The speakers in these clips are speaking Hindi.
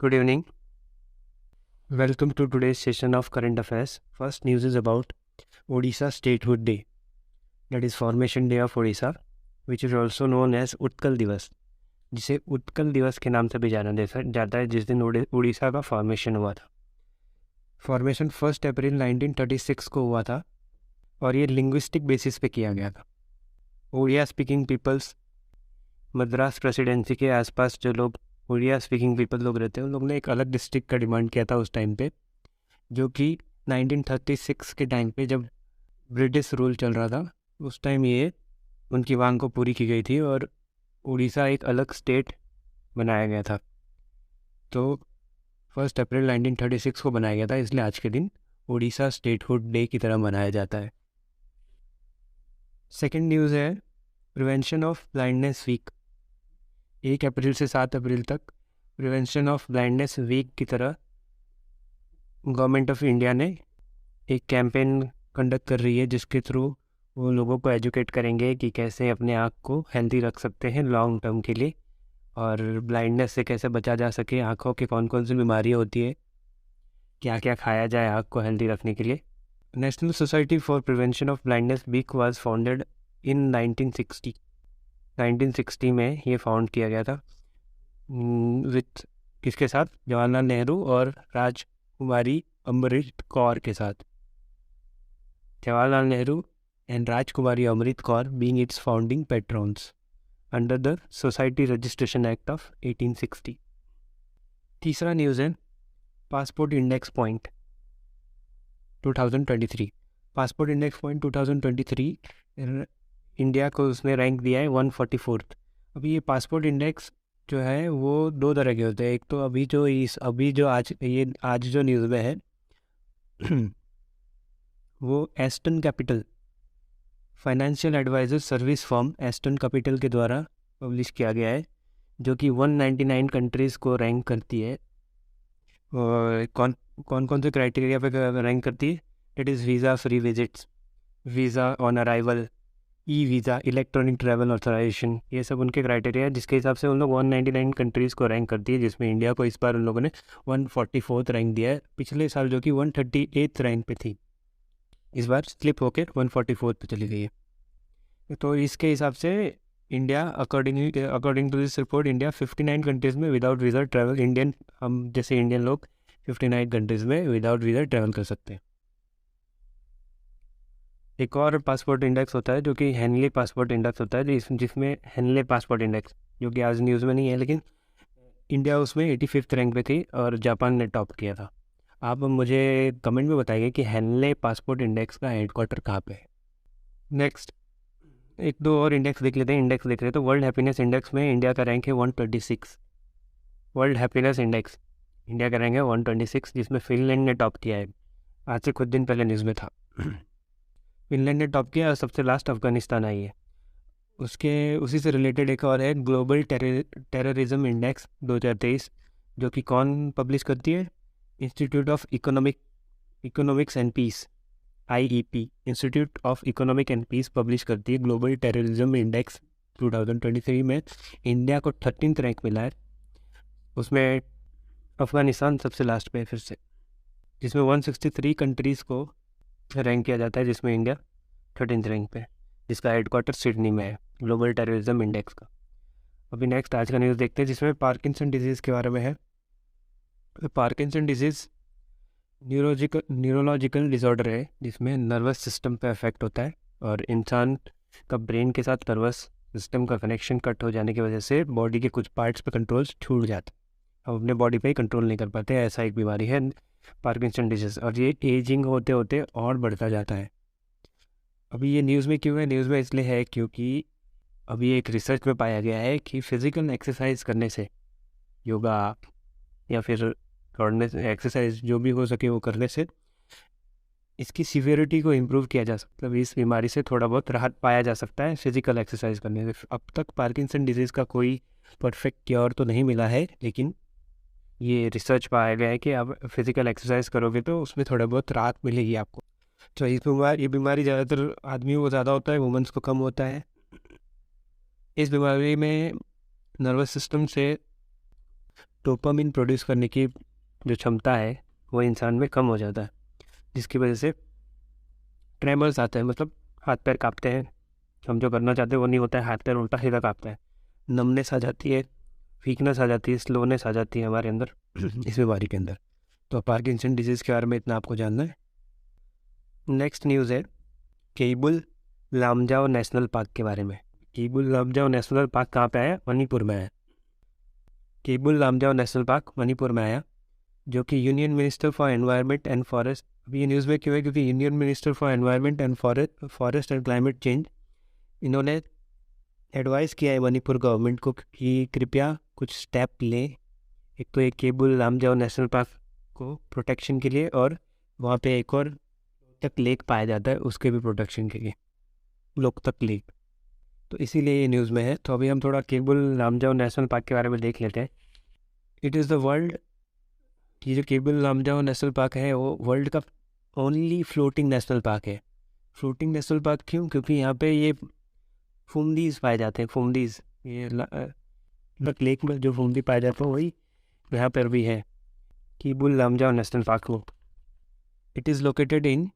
Good evening. Welcome to today's session of Current Affairs. First news is about Odisha Statehood Day, that is Formation Day of Odisha, which is also known as Utkal दिवस, जिसे उत्कल दिवस के नाम से भी जाना जाता है, जिस दिन उड़ीसा का फॉर्मेशन हुआ था। फॉर्मेशन 1 अप्रैल 1936 को हुआ था और ये लिंग्विस्टिक बेसिस पे किया गया था। Odia speaking peoples, Madras presidency के आसपास जो लोग ओडिया स्पीकिंग पीपल लोग रहते हैं, उन लोगों ने एक अलग डिस्ट्रिक्ट का डिमांड किया था उस टाइम पे, जो कि 1936 के टाइम पे जब ब्रिटिश रूल चल रहा था, उस टाइम ये उनकी मांग को पूरी की गई थी और उड़ीसा एक अलग स्टेट बनाया गया था। तो 1 अप्रैल 1936 को बनाया गया था, इसलिए आज के दिन उड़ीसा स्टेटहुड डे की तरह मनाया जाता है। सेकेंड न्यूज़ है प्रिवेंशन ऑफ ब्लाइंडनेस वीक। 1 अप्रैल से 7 अप्रैल तक प्रिवेंशन ऑफ ब्लाइंडनेस वीक की तरह गवर्नमेंट ऑफ इंडिया ने एक कैंपेन कंडक्ट कर रही है, जिसके थ्रू वो लोगों को एजुकेट करेंगे कि कैसे अपने आँख को हेल्दी रख सकते हैं लॉन्ग टर्म के लिए, और ब्लाइंडनेस से कैसे बचा जा सके, आँखों की कौन कौन सी बीमारियाँ होती है, क्या क्या खाया जाए आँख को हेल्दी रखने के लिए। National society for prevention of blindness week was founded in 1960 में ये फाउंड किया गया था, विथ किसके साथ? जवाहरलाल नेहरू और राजकुमारी अमृत कौर के साथ। Jawaharlal Nehru and Rajkumari Amrit Kaur being its founding patrons under the Society Registration Act of 1860. तीसरा न्यूज़ है passport index point 2023। Passport index point 2023 India को उसने रैंक दिया है 144th। अभी ये पासपोर्ट इंडेक्स जो है वो दो तरह के होते हैं। एक तो अभी जो आज जो न्यूज़ में है वो Aston Capital financial adviser service firm Aston Capital के द्वारा पब्लिश किया गया है, जो कि 199 कंट्रीज़ को रैंक करती है। और कौन से क्राइटेरिया पे रैंक करती है? It is visa free visits, visa on arrival, e visa, electronic travel authorisation, ये सब उनके क्राइटेरिया है, जिसके हिसाब से उन लोग 199 कंट्रीज़ को रैंक करती है, जिसमें इंडिया को इस बार उन लोगों ने 144th रैंक दिया है। पिछले साल जो कि 138th रैंक पे थी, इस बार स्लिप होकर 144th पे चली गई है। तो इसके हिसाब से India according to this report, India 59 countries में विदाउट वीज़ा ट्रैवल, हम जैसे इंडियन लोग 59 कंट्रीज़ में विदाउट वीज़ा ट्रैवल कर सकते हैं। एक और पासपोर्ट इंडेक्स होता है जो कि हेनले पासपोर्ट इंडेक्स होता है, जिसमें हेनले पासपोर्ट इंडेक्स, जो कि आज न्यूज़ में नहीं है, लेकिन इंडिया उसमें 85th रैंक पे थी और जापान ने टॉप किया था। आप मुझे कमेंट में बताइए कि हेनले पासपोर्ट इंडेक्स का हेडक्वार्टर कहाँ पे है। नेक्स्ट एक दो और इंडेक्स देख लेते हैं। तो वर्ल्ड हैप्पीनेस इंडेक्स में इंडिया का रैंक है 126। वर्ल्ड हैप्पीनेस इंडेक्स इंडिया का रैंक है 126, जिसमें फिनलैंड ने टॉप किया है। आज से कुछ दिन पहले न्यूज़ में था फिनलैंड ने टॉप किया और सबसे लास्ट अफगानिस्तान आई है। उसी से रिलेटेड एक और है ग्लोबल टेररिज्म इंडेक्स 2023, जो कि कौन पब्लिश करती है? Institute of economics and peace, IEP, institute of economic and peace publish करती है ग्लोबल टेररिज्म इंडेक्स 2023 में। इंडिया को 13th रैंक मिला है, उसमें अफगानिस्तान सबसे लास्ट पे है फिर से, जिसमें 163 कंट्रीज़ को रैंक किया जाता है, जिसमें इंडिया 13th रैंक पे, जिसका हेडक्वार्टर सिडनी में है, ग्लोबल टेररिज्म इंडेक्स का। अभी नेक्स्ट आज का न्यूज़ देखते हैं, जिसमें पार्किंसन डिजीज़ के बारे में है। पार्किंसन डिजीज़ न्यूरोलॉजिकल डिसऑर्डर है, जिसमें नर्वस सिस्टम पे अफेक्ट होता है और इंसान का ब्रेन के साथ नर्वस सिस्टम का कनेक्शन कट हो जाने की वजह से बॉडी के कुछ पार्ट्स पे कंट्रोल छूट जाता है, हम अपने बॉडी पे ही कंट्रोल नहीं कर पाते। ऐसा एक बीमारी है पार्किंसन डिजीज़, और ये एजिंग होते होते और बढ़ता जाता है। अभी ये न्यूज़ में क्यों है? न्यूज़ में इसलिए है क्योंकि अभी एक रिसर्च में पाया गया है कि फिज़िकल एक्सरसाइज करने से, योगा या फिर दौड़ने से, एक्सरसाइज जो भी हो सके वो करने से, इसकी सीवियरिटी को इम्प्रूव किया जा सकता है। इस बीमारी से थोड़ा बहुत राहत पाया जा सकता है फिज़िकल एक्सरसाइज करने से। अब तक पार्किंसन डिजीज़ का कोई परफेक्ट क्योर तो नहीं मिला है, लेकिन ये रिसर्च पाया गया है कि आप फिज़िकल एक्सरसाइज करोगे तो उसमें थोड़ा बहुत राहत मिलेगी आपको। तो ये बीमारी ज़्यादातर आदमियों को ज़्यादा होता है, वुमेंस को कम होता है। इस बीमारी में नर्वस सिस्टम से डोपामिन प्रोड्यूस करने की जो क्षमता है वो इंसान में कम हो जाता है, जिसकी वजह से ट्रेमर्स आते हैं, मतलब हाथ पैर कांपते हैं, हम जो करना चाहते हैं वो नहीं होता है, हाथ पैर उल्टा सीधा कांपता है, नमनेस आ जाती है, वीकनेस आ जाती है, स्लोनेस आ जाती है हमारे अंदर इस बीमारी के अंदर। तो पार्किंसन डिजीज़ के बारे में इतना आपको जानना है। नेक्स्ट न्यूज़ है केबुल लामजाओ नेशनल पार्क के बारे में। केबुल लामजाओ नेशनल पार्क कहाँ पे आया? मणिपुर में आया। केबुल लामजाओ नेशनल पार्क मणिपुर में आया, जो कि union minister for environment and forest, अभी ये न्यूज़ में क्यों है? क्योंकि union minister for environment and forest and climate change, इन्होंने एडवाइस किया है मणिपुर गवर्नमेंट को कि कृपया कुछ स्टेप लें। एक तो एक केबुल लामजाओ नेशनल पार्क को प्रोटेक्शन के लिए, और वहाँ पे एक और तक लेक पाया जाता है उसके भी प्रोटेक्शन के लिए, लोकतक लेक। तो इसीलिए ये न्यूज़ में है। तो अभी हम थोड़ा केबुल लामजाओ नेशनल पार्क के बारे में देख लेते हैं। इट इज़ द वर्ल्ड, ये जो केबुल लामजाओ नेशनल पार्क है वो वर्ल्ड का ओनली फ्लोटिंग नेशनल पार्क है। फ्लोटिंग नेशनल पार्क क्यों? क्योंकि यहाँ पे ये फुंडीज़ पाए जाते हैं, फुंडीज़, ये लेक में जो फुंडी पाए जाते हैं वही यहाँ पर भी है, केबुल लामजाओ नेशनल पार्क वो। It is located in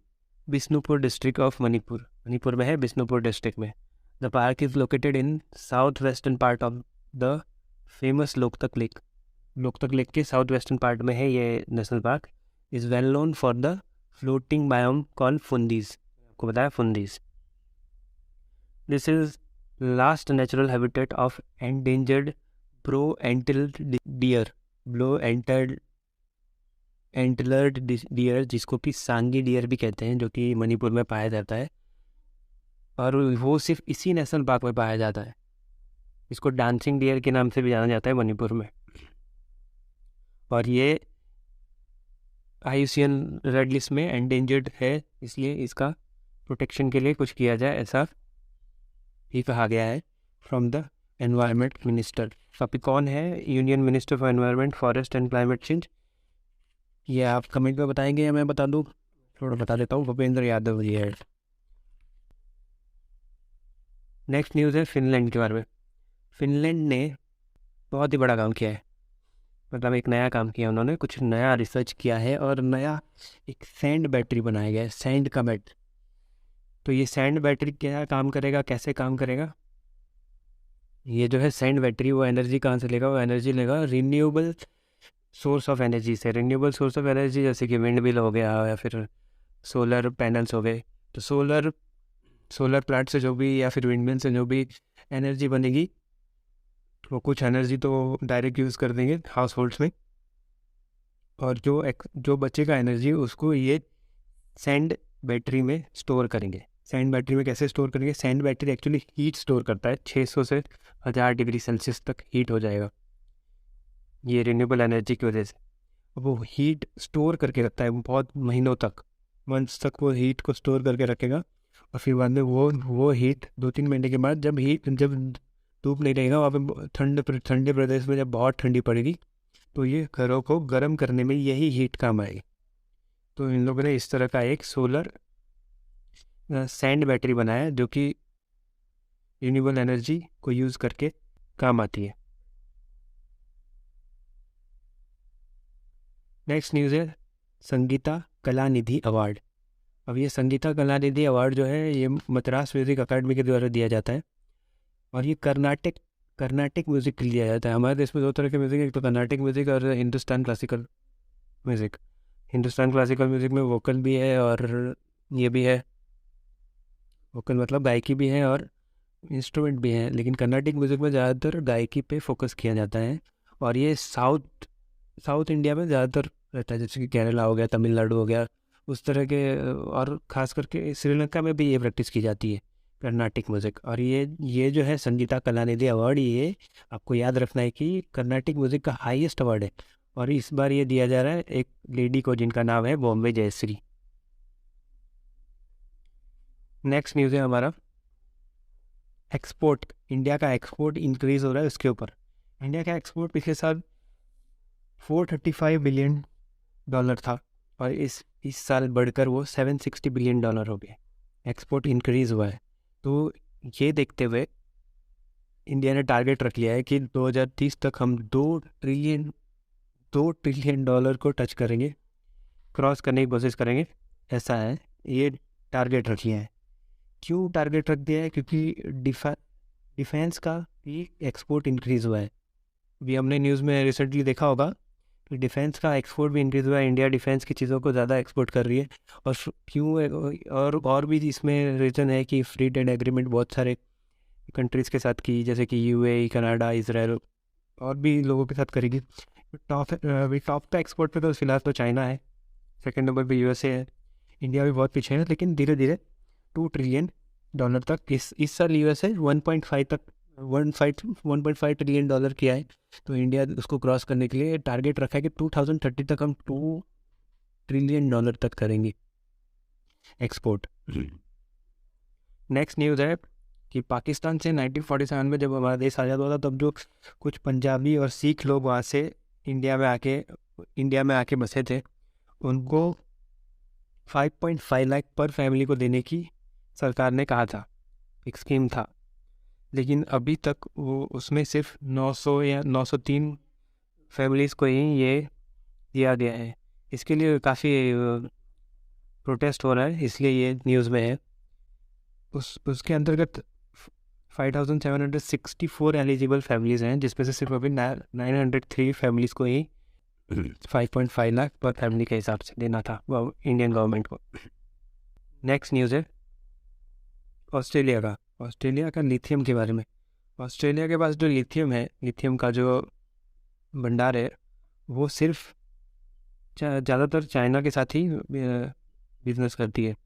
Bishnupur district of Manipur, Manipur में है, बिष्णुपुर डिस्ट्रिक्ट में। The park is located in south western part of the famous Loktak lake, Loktak lake के साउथ वेस्टर्न पार्ट में है ये national park. Is well known for the floating biome call phumdis, आपको बताया phumdis. This is last natural habitat of endangered brow antlered deer, blow antlered dear, जिसको कि सांगी डियर भी कहते हैं, जो कि मणिपुर में पाया जाता है, और वो सिर्फ इसी नेशनल पार्क में पाया जाता है। इसको डांसिंग डियर के नाम से भी जाना जाता है मणिपुर में। और ये IUCN रेड लिस्ट में एंडेंजर्ड है, इसलिए इसका प्रोटेक्शन के लिए कुछ किया जाए, ऐसा ही कहा गया है फ्रॉम द एनवायरनमेंट मिनिस्टर। अभी कौन है union minister for environment, forest and climate change? ये आप कमेंट में बताएंगे या मैं बता दूँ? थोड़ा बता देता हूँ, भूपेंद्र यादव जी है। नेक्स्ट न्यूज़ है फिनलैंड के बारे में। फिनलैंड ने बहुत ही बड़ा काम किया है, मतलब एक नया काम किया उन्होंने, कुछ नया रिसर्च किया है और नया एक सैंड बैटरी बनाया गया है, सैंड का बैटरी। तो ये सैंड बैटरी क्या काम करेगा, कैसे काम करेगा? ये जो है सैंड बैटरी, वो एनर्जी कहाँ से लेगा? वो एनर्जी लेगा रिन्यूएबल सोर्स ऑफ एनर्जी से। रिन्यूएबल सोर्स ऑफ एनर्जी जैसे कि विंड मिल हो गया या फिर सोलर पैनल्स हो गए। तो सोलर प्लांट से जो भी, या फिर विंड मिल से जो भी एनर्जी बनेगी, वो कुछ एनर्जी तो डायरेक्ट यूज़ कर देंगे हाउस होल्ड्स में, और जो बचेगा एनर्जी उसको ये सैंड बैटरी में स्टोर करेंगे। सैंड बैटरी में कैसे स्टोर करेंगे? Sand battery actually heat store करता है, 600 से 1000 डिग्री सेल्सियस तक हीट हो जाएगा ये रिन्यूएबल एनर्जी की वजह से। वो हीट स्टोर करके रखता है बहुत महीनों तक, मंथ्स तक वो हीट को स्टोर करके रखेगा। और फिर बाद में वो हीट 2-3 महीने के बाद जब धूप नहीं रहेगा वहाँ पे, ठंडे प्रदेश में जब बहुत ठंडी पड़ेगी, तो ये घरों को गर्म करने में यही हीट काम आएगी। तो इन लोगों ने इस तरह का एक सोलर सैंड बैटरी बनाया जो कि रिन्यूएबल एनर्जी को यूज़ करके काम आती है। नेक्स्ट न्यूज़ है संगीता कलानिधि अवार्ड। अब ये संगीता कलानिधि अवार्ड जो है ये मद्रास म्यूज़िक अकादमी के द्वारा दिया जाता है, और ये कर्नाटिक म्यूज़िक के लिए दिया जाता है। हमारे देश में 2 तरह के म्यूज़िक है, एक तो कर्नाटिक म्यूज़िक और Hindustan classical music. Hindustan classical music में वोकल भी है और ये भी है, वोकल मतलब गायकी भी है और इंस्ट्रूमेंट भी है, लेकिन कर्नाटिक म्यूज़िक में ज़्यादातर गायकी पे फोकस किया जाता है। और ये साउथ इंडिया में ज़्यादातर रहता है, जैसे कि केरला हो गया, तमिलनाडु हो गया, उस तरह के, और ख़ास करके श्रीलंका में भी ये प्रैक्टिस की जाती है कर्नाटिक म्यूज़िक। और ये जो है संगीता कलानिधि अवार्ड, ये आपको याद रखना है कि कर्नाटिक म्यूज़िक का हाईएस्ट अवार्ड है, और इस बार ये दिया जा रहा है एक लेडी को जिनका नाम है बॉम्बे जयश्री। नेक्स्ट न्यूज़ है हमारा एक्सपोर्ट। इंडिया का एक्सपोर्ट इंक्रीज़ हो रहा है उसके ऊपर। इंडिया का एक्सपोर्ट पिछले साल $435 बिलियन था, और इस साल बढ़कर वो $760 बिलियन हो गया। एक्सपोर्ट इंक्रीज़ हुआ है। तो ये देखते हुए इंडिया ने टारगेट रख लिया है कि 2030 तक हम $2 ट्रिलियन $2 ट्रिलियन को टच करेंगे, क्रॉस करने की कोशिश करेंगे, ऐसा है ये टारगेट रखिए है। क्यों टारगेट रख दिया है? क्योंकि डिफेंस का भी एक्सपोर्ट इंक्रीज़ हुआ है। अभी हमने न्यूज़ में रिसेंटली देखा होगा कि डिफेंस का एक्सपोर्ट भी इंक्रीज़ हुआ है, इंडिया डिफेंस की चीज़ों को ज़्यादा एक्सपोर्ट कर रही है। और क्यों है? और भी इसमें रीज़न है कि फ्री ट्रेड एग्रीमेंट बहुत सारे कंट्रीज़ के साथ की, जैसे कि यूएई, कनाडा, इसराइल और भी लोगों के साथ करेगी। टॉप पे एक्सपोर्ट पे तो फिलहाल तो चाइना है, सेकंड नंबर पे यूएसए है, इंडिया भी बहुत पीछे है, लेकिन धीरे धीरे $2 ट्रिलियन तक इस साल यूएसए 1.5 तक 1.5 ट्रिलियन डॉलर किया है। तो इंडिया उसको क्रॉस करने के लिए टारगेट रखा है कि 2030 तक हम $2 ट्रिलियन तक करेंगे एक्सपोर्ट। नेक्स्ट न्यूज़ है कि पाकिस्तान से 1947 में जब हमारा देश आज़ाद हुआ था, तब जो कुछ पंजाबी और सिख लोग वहाँ से इंडिया में आके बसे थे, उनको 5.5 लाख पर फैमिली को देने की सरकार ने कहा था, एक स्कीम था। लेकिन अभी तक वो उसमें सिर्फ 900 या 903 फैमिलीज़ को ही ये दिया गया है। इसके लिए काफ़ी प्रोटेस्ट हो रहा है, इसलिए ये न्यूज़ में है। उसके अंतर्गत 5764 एलिजिबल फैमिलीज़ हैं, जिसमें से सिर्फ अभी 903 फैमिलीज़ को ही 5.5 लाख पर फैमिली के हिसाब से देना था वो इंडियन गवर्नमेंट को। नेक्स्ट न्यूज़ है ऑस्ट्रेलिया का लिथियम के बारे में। ऑस्ट्रेलिया के पास जो लिथियम है, लिथियम का जो भंडार है, वो सिर्फ ज़्यादातर चाइना के साथ ही बिजनेस करती है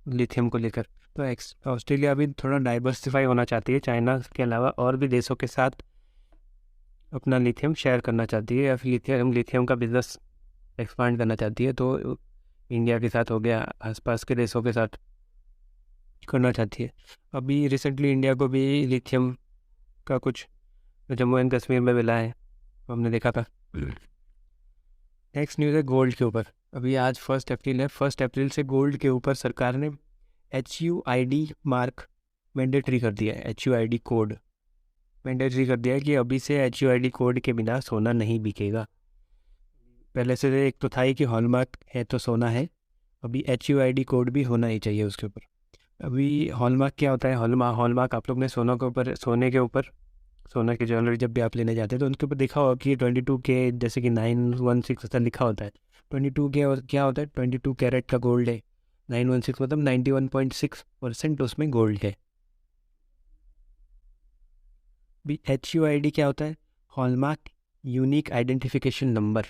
लिथियम को लेकर। तो ऑस्ट्रेलिया अभी थोड़ा डाइवर्सिफाई होना चाहती है, चाइना के अलावा और भी देशों के साथ अपना लिथियम शेयर करना चाहती है, या फिर लिथियम का बिजनेस एक्सपांड करना चाहती है। तो इंडिया के साथ हो गया, आसपास के देशों के साथ करना चाहती है। अभी रिसेंटली इंडिया को भी लिथियम का कुछ जम्मू एंड कश्मीर में मिला है, हमने देखा था। नेक्स्ट न्यूज़ है गोल्ड के ऊपर। अभी आज 1 अप्रैल है, 1 अप्रैल से गोल्ड के ऊपर सरकार ने HUID मार्क मैंडेटरी कर दिया है। HUID कोड मैंडेटरी कर दिया है कि अभी से HUID कोड के बिना सोना नहीं बिकेगा। पहले से एक तो था ही कि हॉलमार्क है तो सोना है, अभी HUID कोड भी होना ही चाहिए उसके ऊपर। अभी हॉलमार्क क्या होता है? हॉलमार्क आप लोग ने सोना की ज्वेलरी जब भी आप लेने जाते हैं तो उनके ऊपर देखा होगा कि 22K, जैसे कि 916 ऐसा लिखा होता है। 22K और क्या होता है? 22 कैरेट का गोल्ड है। 916 मतलब 91.6% उसमें गोल्ड है। भी HUID क्या होता है? Hallmark unique identification number.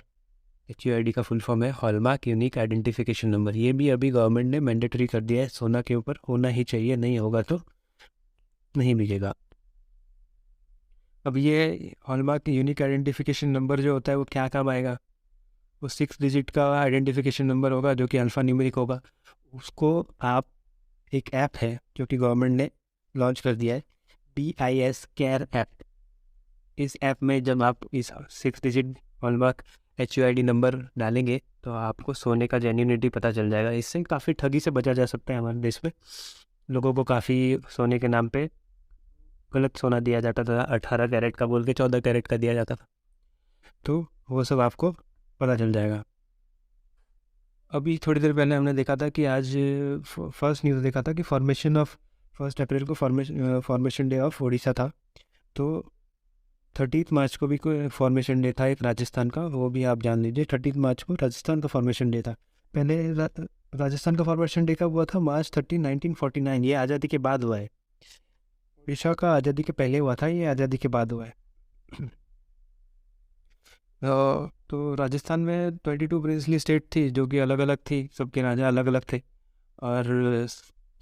HUID का फुल फॉर्म है हॉलमार्क यूनिक आइडेंटिफिकेशन नंबर। ये भी अभी गवर्नमेंट ने मैंडेटरी कर दिया है, सोना के ऊपर होना ही चाहिए, नहीं होगा तो नहीं बिकेगा। अब ये हॉलमार्क यूनिक आइडेंटिफिकेशन नंबर जो होता है वो क्या काम आएगा? वो 6 डिजिट का आइडेंटिफिकेशन नंबर होगा, जो कि अल्फ़ा न्यूमेरिक होगा। उसको आप, एक ऐप है जो कि गवर्नमेंट ने लॉन्च कर दिया है, BIS केयर ऐप। इस ऐप में जब आप इस 6 डिजिट हॉलमार्क HUID नंबर डालेंगे तो आपको सोने का जेन्युइनिटी पता चल जाएगा। इससे काफ़ी ठगी से बचा जा सकता है। हमारे देश में लोगों को काफ़ी सोने के नाम पे गलत सोना दिया जाता था, 18 कैरेट का बोल के 14 कैरेट का दिया जाता था, तो वो सब आपको पता चल जाएगा। अभी थोड़ी देर पहले हमने देखा था कि आज फर्स्ट न्यूज़ देखा था कि 1 अप्रैल को फॉर्मेशन डे ऑफ ओडिशा था। तो 30 मार्च को भी कोई फॉर्मेशन डे था एक राजस्थान का, वो भी आप जान लीजिए। 30 मार्च को राजस्थान का फॉर्मेशन डे था। पहले राजस्थान का फॉर्मेशन डे कब हुआ था? March 30, 1949। ये आज़ादी के बाद हुआ है। ओडिशा का आज़ादी के पहले हुआ था, ये आज़ादी के बाद हुआ है। तो राजस्थान में 22 प्रिंसली स्टेट थी, जो कि अलग अलग थी, सबके राजा अलग अलग थे और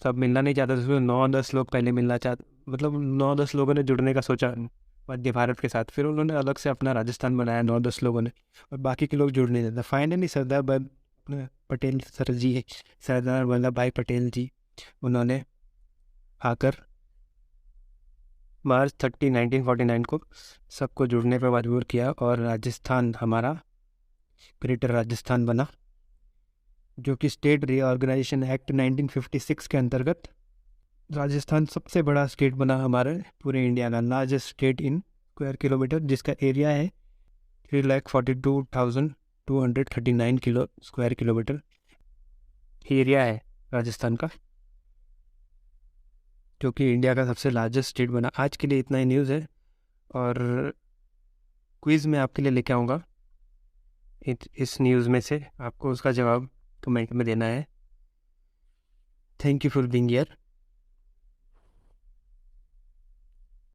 सब मिलना नहीं चाहते थे। 9-10 लोग पहले मिलना चाहते, मतलब 9-10 लोगों ने जुड़ने का सोचा मध्य भारत के साथ, फिर उन्होंने अलग से अपना राजस्थान बनाया 9-10 लोगों ने, और बाकी के लोग जुड़ नहीं देते। फाइनली सरदार वल्लभ भाई पटेल जी, उन्होंने आकर March 30, 1949 को सबको जुड़ने पर मजबूर किया और राजस्थान हमारा ग्रेटर राजस्थान बना, जो कि स्टेट रीऑर्गेनाइजेशन एक्ट 1956 के अंतर्गत राजस्थान सबसे बड़ा स्टेट बना हमारे पूरे इंडिया का, largest state in square kilometre, जिसका एरिया है 3,42,239 स्क्वायर किलोमीटर एरिया है राजस्थान का, जो कि इंडिया का सबसे लार्जेस्ट स्टेट बना। आज के लिए इतना ही न्यूज़ है, और क्विज़ में आपके लिए लेके आऊँगा। इस न्यूज़ में से आपको उसका जवाब कमेंट में देना है। Thank you for being here.